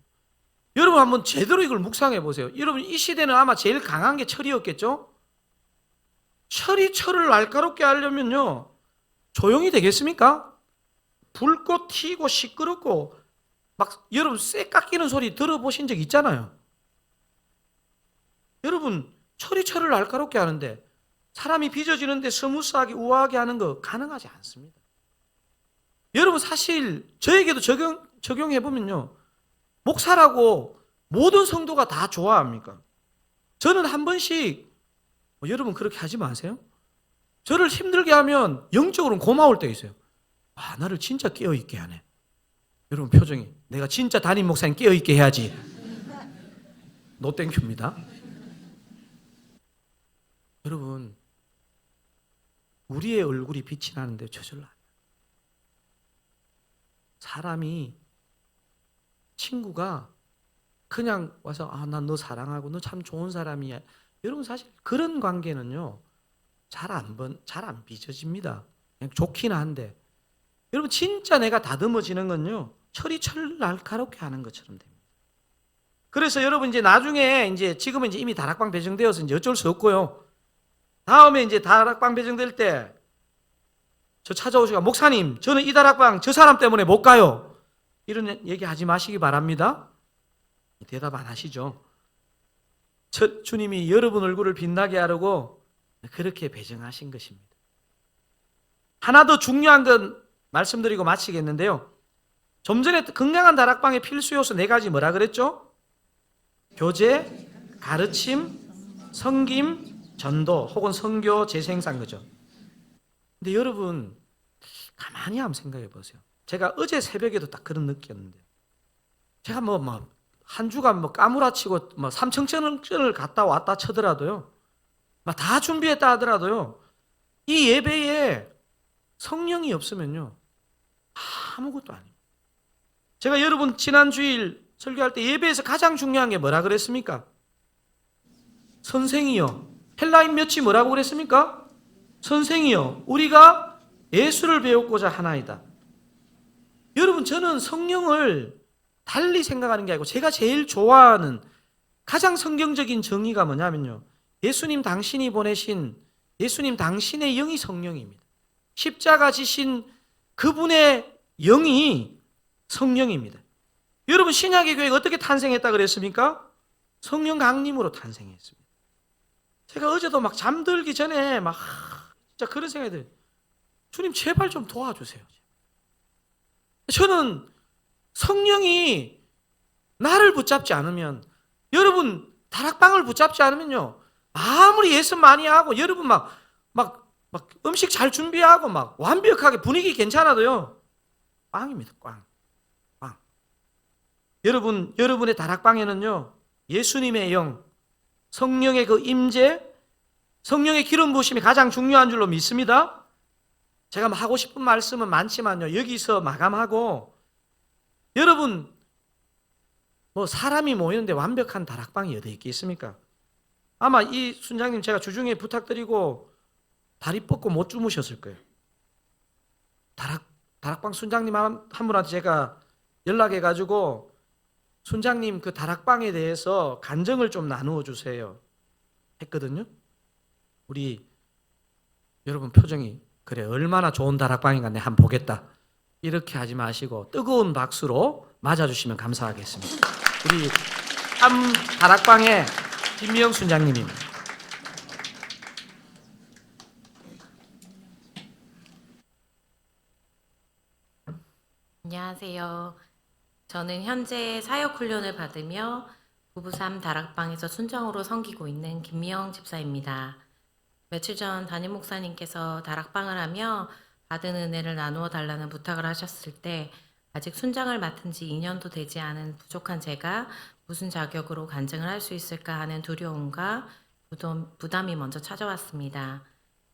여러분 한번 제대로 이걸 묵상해 보세요. 여러분 이 시대는 아마 제일 강한 게 철이었겠죠? 철이 철을 날카롭게 하려면요, 조용히 되겠습니까? 불꽃 튀고 시끄럽고 막 여러분 쇠 깎이는 소리 들어보신 적 있잖아요. 여러분 철이 철을 날카롭게 하는데 사람이 빚어지는데 스무스하게 우아하게 하는 거 가능하지 않습니다. 여러분 사실 저에게도 적용해 보면요, 목사라고 모든 성도가 다 좋아합니까? 저는 한 번씩 여러분 그렇게 하지 마세요. 저를 힘들게 하면 영적으로는 고마울 때 있어요. 나를 진짜 깨어있게 하네. 여러분 표정이, 내가 진짜 담임 목사님 깨어있게 해야지. 노 땡큐입니다. 여러분 우리의 얼굴이 빛이 나는데 저절로 사람이, 친구가 그냥 와서 난 너 사랑하고 너 참 좋은 사람이야. 여러분 사실 그런 관계는요, 잘 안 빚어집니다. 그냥 좋긴 한데, 여러분 진짜 내가 다듬어지는 건요, 철이 철 날카롭게 하는 것처럼 됩니다. 그래서 여러분 이제 나중에 지금은 이제 이미 다락방 배정되어서 이제 어쩔 수 없고요, 다음에 이제 다락방 배정될 때 저 찾아오시고, 목사님 저는 이 다락방 저 사람 때문에 못 가요, 이런 얘기 하지 마시기 바랍니다. 대답 안 하시죠? 주님이 여러분 얼굴을 빛나게 하려고 그렇게 배정하신 것입니다. 하나 더 중요한 건 말씀드리고 마치겠는데요, 좀 전에 건강한 다락방의 필수 요소 4가지 뭐라 그랬죠? 교제, 가르침, 섬김, 전도 혹은 선교 재생산 거죠. 근데 여러분 가만히 한번 생각해 보세요. 제가 어제 새벽에도 딱 그런 느꼈는데, 제가 한 주간 까무라치고 3,000전을 갔다 왔다 쳐더라도요, 다 준비했다 하더라도요, 이 예배에 성령이 없으면요 아무것도 아닙니다. 제가 여러분 지난 주일 설교할 때 예배에서 가장 중요한 게 뭐라 그랬습니까? 선생이여. 헬라인 몇이 뭐라고 그랬습니까? 선생이여, 우리가 예수를 배우고자 하나이다. 여러분, 저는 성령을 달리 생각하는 게 아니고 제가 제일 좋아하는 가장 성경적인 정의가 뭐냐면요, 예수님 당신이 보내신 예수님 당신의 영이 성령입니다. 십자가 지신 그분의 영이 성령입니다. 여러분, 신약의 교회가 어떻게 탄생했다 그랬습니까? 성령 강림으로 탄생했습니다. 제가 어제도 막 잠들기 전에 막 진짜 그런 생각이 들어요. 주님 제발 좀 도와주세요. 저는 성령이 나를 붙잡지 않으면, 여러분 다락방을 붙잡지 않으면요, 아무리 예수 많이 하고 여러분 막 음식 잘 준비하고 막 완벽하게 분위기 괜찮아도요, 꽝입니다. 꽝. 여러분의 다락방에는요, 예수님의 영, 성령의 그 임재, 성령의 기름 부으심이 가장 중요한 줄로 믿습니다. 제가 하고 싶은 말씀은 많지만요, 여기서 마감하고, 여러분 사람이 모이는데 완벽한 다락방이 어디 있겠습니까? 아마 이 순장님 제가 주중에 부탁드리고 다리 뻗고 못 주무셨을 거예요. 다락방 순장님 한 분한테 제가 연락해가지고 순장님 그 다락방에 대해서 간증을 좀 나누어 주세요 했거든요. 우리 여러분 표정이, 그래 얼마나 좋은 다락방인가 내가 한번 보겠다, 이렇게 하지 마시고 뜨거운 박수로 맞아주시면 감사하겠습니다. 우리 참 다락방의 김미영 순장님입니다. 안녕하세요. 저는 현재 사역훈련을 받으며 부부삼 다락방에서 순정으로 섬기고 있는 김미영 집사입니다. 며칠 전 담임 목사님께서 다락방을 하며 받은 은혜를 나누어 달라는 부탁을 하셨을 때, 아직 순장을 맡은 지 2년도 되지 않은 부족한 제가 무슨 자격으로 간증을 할 수 있을까 하는 두려움과 부담이 먼저 찾아왔습니다.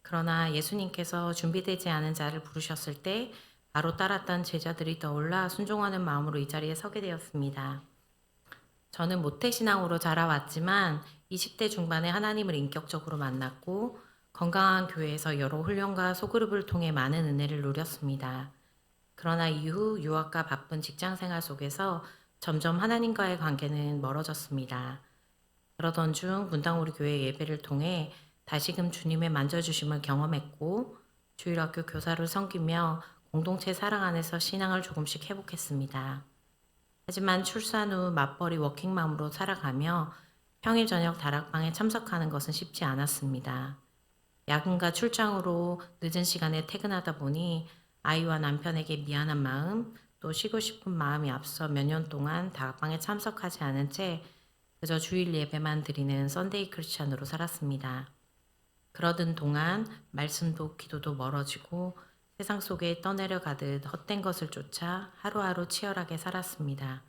그러나 예수님께서 준비되지 않은 자를 부르셨을 때 바로 따랐던 제자들이 떠올라 순종하는 마음으로 이 자리에 서게 되었습니다. 저는 모태신앙으로 자라왔지만 20대 중반에 하나님을 인격적으로 만났고 건강한 교회에서 여러 훈련과 소그룹을 통해 많은 은혜를 누렸습니다. 그러나 이후 유학과 바쁜 직장생활 속에서 점점 하나님과의 관계는 멀어졌습니다. 그러던 중 분당우리 교회 예배를 통해 다시금 주님의 만져주심을 경험했고, 주일학교 교사를 섬기며 공동체 사랑 안에서 신앙을 조금씩 회복했습니다. 하지만 출산 후 맞벌이 워킹맘으로 살아가며 평일 저녁 다락방에 참석하는 것은 쉽지 않았습니다. 야근과 출장으로 늦은 시간에 퇴근하다 보니 아이와 남편에게 미안한 마음, 또 쉬고 싶은 마음이 앞서 몇 년 동안 다락방에 참석하지 않은 채 그저 주일 예배만 드리는 썬데이 크리스찬으로 살았습니다. 그러던 동안 말씀도 기도도 멀어지고 세상 속에 떠내려가듯 헛된 것을 쫓아 하루하루 치열하게 살았습니다.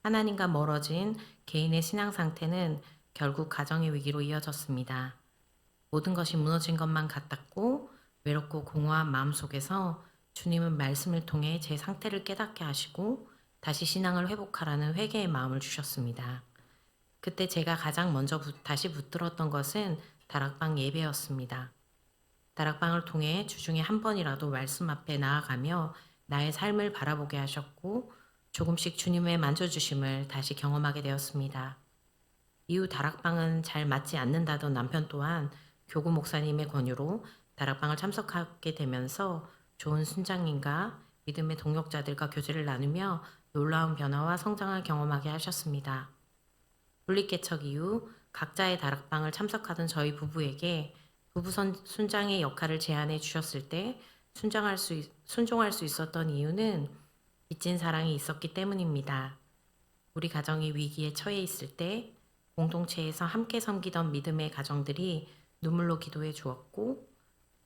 하나님과 멀어진 개인의 신앙 상태는 결국 가정의 위기로 이어졌습니다. 모든 것이 무너진 것만 같았고 외롭고 공허한 마음 속에서 주님은 말씀을 통해 제 상태를 깨닫게 하시고 다시 신앙을 회복하라는 회개의 마음을 주셨습니다. 그때 제가 가장 먼저 다시 붙들었던 것은 다락방 예배였습니다. 다락방을 통해 주중에 한 번이라도 말씀 앞에 나아가며 나의 삶을 바라보게 하셨고 조금씩 주님의 만져주심을 다시 경험하게 되었습니다. 이후 다락방은 잘 맞지 않는다던 남편 또한 교구 목사님의 권유로 다락방을 참석하게 되면서 좋은 순장님과 믿음의 동역자들과 교제를 나누며 놀라운 변화와 성장을 경험하게 하셨습니다. 분립개척 이후 각자의 다락방을 참석하던 저희 부부에게 부부 순장의 역할을 제안해 주셨을 때 순종할 수 있었던 이유는 빚진 사랑이 있었기 때문입니다. 우리 가정이 위기에 처해 있을 때 공동체에서 함께 섬기던 믿음의 가정들이 눈물로 기도해 주었고,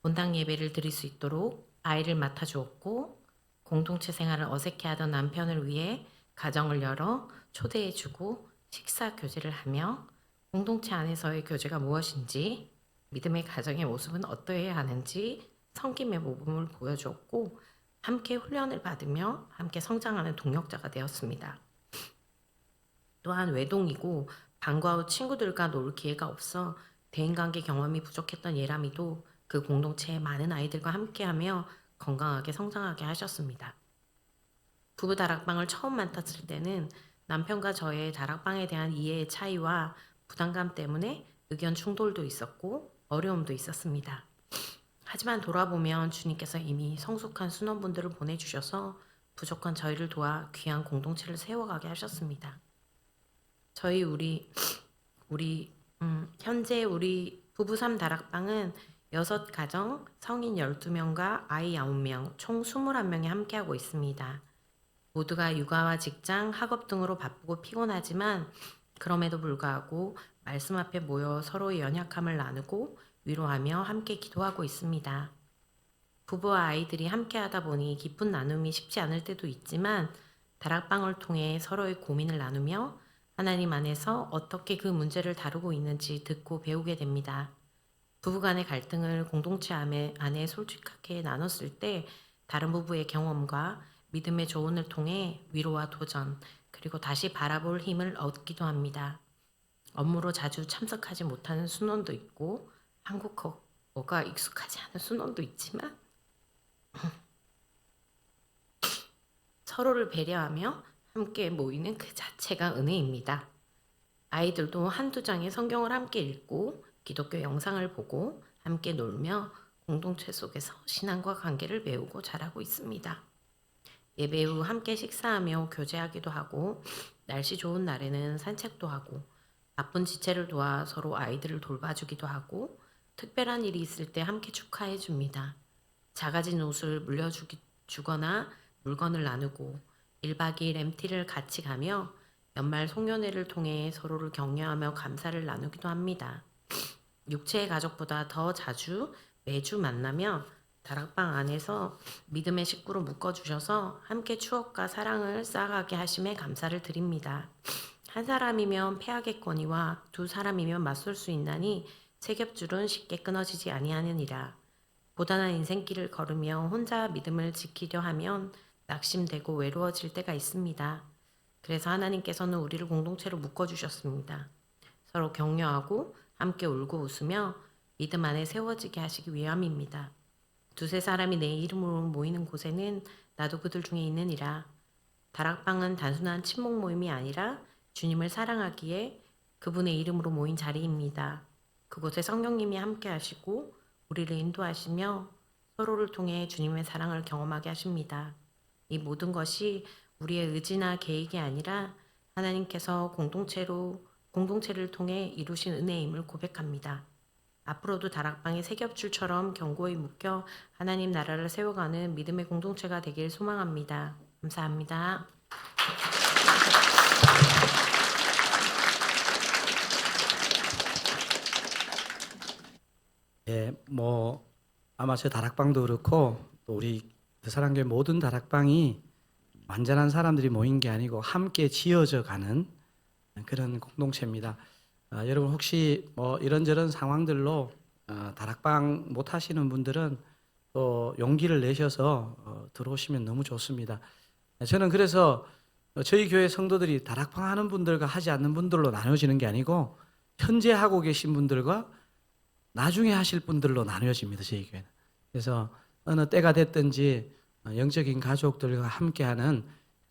본당 예배를 드릴 수 있도록 아이를 맡아 주었고, 공동체 생활을 어색해하던 남편을 위해 가정을 열어 초대해 주고 식사 교제를 하며 공동체 안에서의 교제가 무엇인지, 믿음의 가정의 모습은 어떠해야 하는지 섬김의 모범을 보여주었고, 함께 훈련을 받으며 함께 성장하는 동역자가 되었습니다. 또한 외동이고 방과 후 친구들과 놀 기회가 없어 대인관계 경험이 부족했던 예람이도 그 공동체의 많은 아이들과 함께하며 건강하게 성장하게 하셨습니다. 부부 다락방을 처음 맡았을 때는 남편과 저의 다락방에 대한 이해의 차이와 부담감 때문에 의견 충돌도 있었고 어려움도 있었습니다. 하지만 돌아보면 주님께서 이미 성숙한 순원분들을 보내주셔서 부족한 저희를 도와 귀한 공동체를 세워가게 하셨습니다. 현재 우리 부부 3 다락방은 6가정, 성인 12명과 아이 9명, 총 21명이 함께하고 있습니다. 모두가 육아와 직장, 학업 등으로 바쁘고 피곤하지만 그럼에도 불구하고 말씀 앞에 모여 서로의 연약함을 나누고 위로하며 함께 기도하고 있습니다. 부부와 아이들이 함께하다 보니 깊은 나눔이 쉽지 않을 때도 있지만 다락방을 통해 서로의 고민을 나누며 하나님 안에서 어떻게 그 문제를 다루고 있는지 듣고 배우게 됩니다. 부부간의 갈등을 공동체 안에 솔직하게 나눴을 때 다른 부부의 경험과 믿음의 조언을 통해 위로와 도전, 그리고 다시 바라볼 힘을 얻기도 합니다. 업무로 자주 참석하지 못하는 순원도 있고 한국어가 익숙하지 않은 순원도 있지만 서로를 배려하며 함께 모이는 그 자체가 은혜입니다. 아이들도 한두 장의 성경을 함께 읽고 기독교 영상을 보고 함께 놀며 공동체 속에서 신앙과 관계를 배우고 자라고 있습니다. 예배 후 함께 식사하며 교제하기도 하고 날씨 좋은 날에는 산책도 하고 바쁜 지체를 도와 서로 아이들을 돌봐주기도 하고 특별한 일이 있을 때 함께 축하해 줍니다. 작아진 옷을 물려주거나 물건을 나누고 1박 2일 MT를 같이 가며 연말 송년회를 통해 서로를 격려하며 감사를 나누기도 합니다. 육체의 가족보다 더 자주 매주 만나며 다락방 안에서 믿음의 식구로 묶어주셔서 함께 추억과 사랑을 쌓아가게 하심에 감사를 드립니다. 한 사람이면 패하겠거니와 두 사람이면 맞설 수 있나니 세 겹줄은 쉽게 끊어지지 아니하느니라. 고단한 인생길을 걸으며 혼자 믿음을 지키려 하면 낙심되고 외로워질 때가 있습니다. 그래서 하나님께서는 우리를 공동체로 묶어주셨습니다. 서로 격려하고 함께 울고 웃으며 믿음 안에 세워지게 하시기 위함입니다. 두세 사람이 내 이름으로 모이는 곳에는 나도 그들 중에 있느니라. 다락방은 단순한 친목 모임이 아니라 주님을 사랑하기에 그분의 이름으로 모인 자리입니다. 그곳에 성령님이 함께 하시고 우리를 인도하시며 서로를 통해 주님의 사랑을 경험하게 하십니다. 이 모든 것이 우리의 의지나 계획이 아니라 하나님께서 공동체를 통해 이루신 은혜임을 고백합니다. 앞으로도 다락방의 세 겹줄처럼 견고히 묶여 하나님 나라를 세워가는 믿음의 공동체가 되길 소망합니다. 감사합니다. 예, 아마 저 다락방도 그렇고 또 우리 대사랑교회 모든 다락방이 완전한 사람들이 모인 게 아니고 함께 지어져 가는 그런 공동체입니다. 여러분 혹시 이런저런 상황들로 다락방 못 하시는 분들은 또 용기를 내셔서 들어오시면 너무 좋습니다. 저는 그래서 저희 교회 성도들이 다락방 하는 분들과 하지 않는 분들로 나눠지는 게 아니고 현재 하고 계신 분들과 나중에 하실 분들로 나눠집니다. 저희 교회는. 그래서 어느 때가 됐든지 영적인 가족들과 함께하는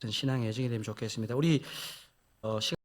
신앙의 여정이 되면 좋겠습니다. 우리